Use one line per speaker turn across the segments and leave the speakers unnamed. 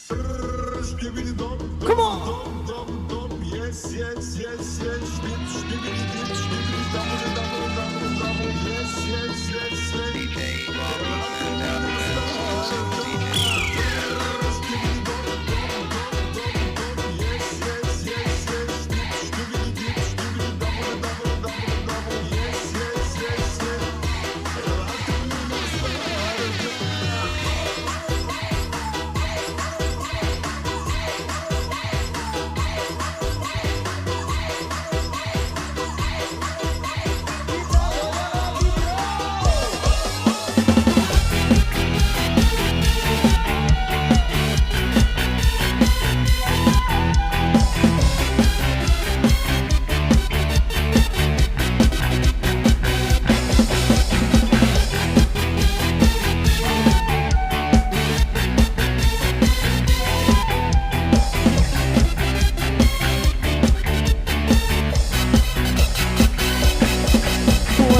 Come on.
Yes, yes, yes, yes. Skibidi dip, skibidi double, double, double, double. Yes, yes, yes, yes.
DJ Robbie Fantastic. DJ
Yes, yes, yes, yes. Skibidi dip, skibidi double, double, double, double. Yes, yes, yes, yes.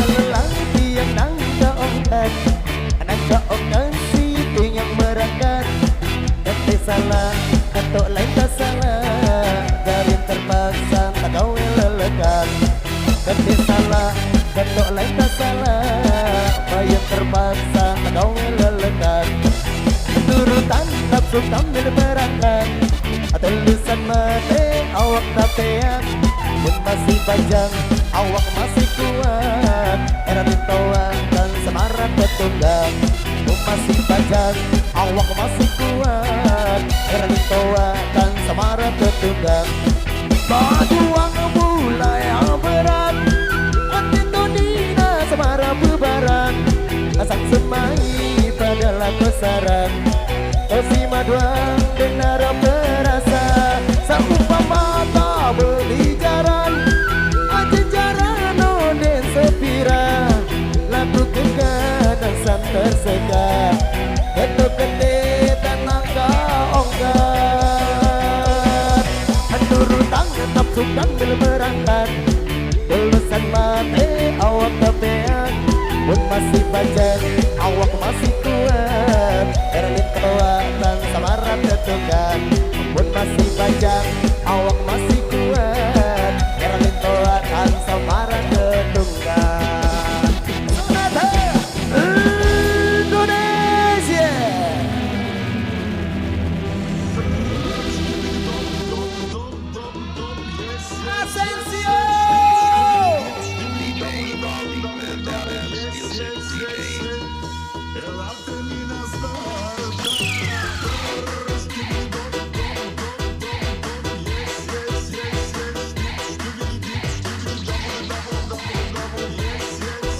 Lelaki yang nanggaongkan situ yang merangkat. Kata salah, kata lain tak salah. Garin terpaksa tak kau lelekan. Kata salah, kata lain tak salah. Bayang terpaksa tak kau lelekan. Turutan nafsu kamil berangkat. Tulisan mati awak tapean. Pun masih panjang, awak masih kuat. Era ditawar dan semarak ketunggang. Pun masih panjang, awak masih kuat. Era ditawar dan semarak ketunggang. Baduang mulai berat. Hati Tonina semarak bebaran. Asal semai pada kosaran. Osi maduang benar berasa. Seumpama tak beli jaran. Aja jaran oden sepira. Lagu keganan san terseka. Ketuk kete tanah kaongkat. Turutan tetap sukan berangkat. Lulusan mati awak kepean. Pun masih bajan awak masih kuat. Erlin kekuatan samaran ketukan. Pun masih bajan awak masih kuat. Erlin kekuatan samaran ketukan. Sonata Indonesia. Asensio.
Robbie Fantastic. Music.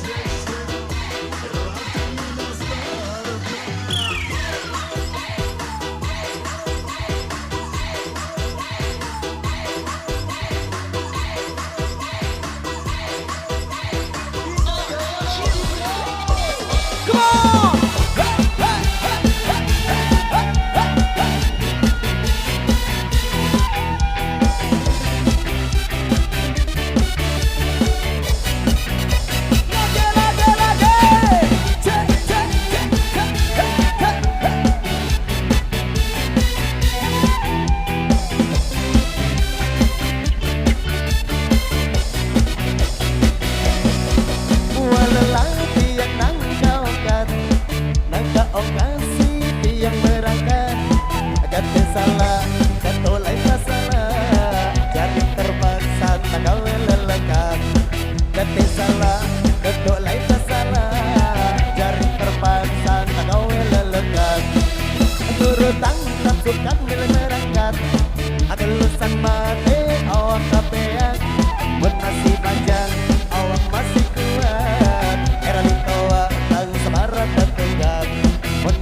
DJ
Turutan nafsukan milik merangkat. Ada lulusan mati awak kapean. Pun masih panjang awak masih kuat. Era ditawa dan semarak ketunggang. Pun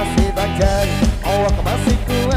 masih panjang, awak masih kuat.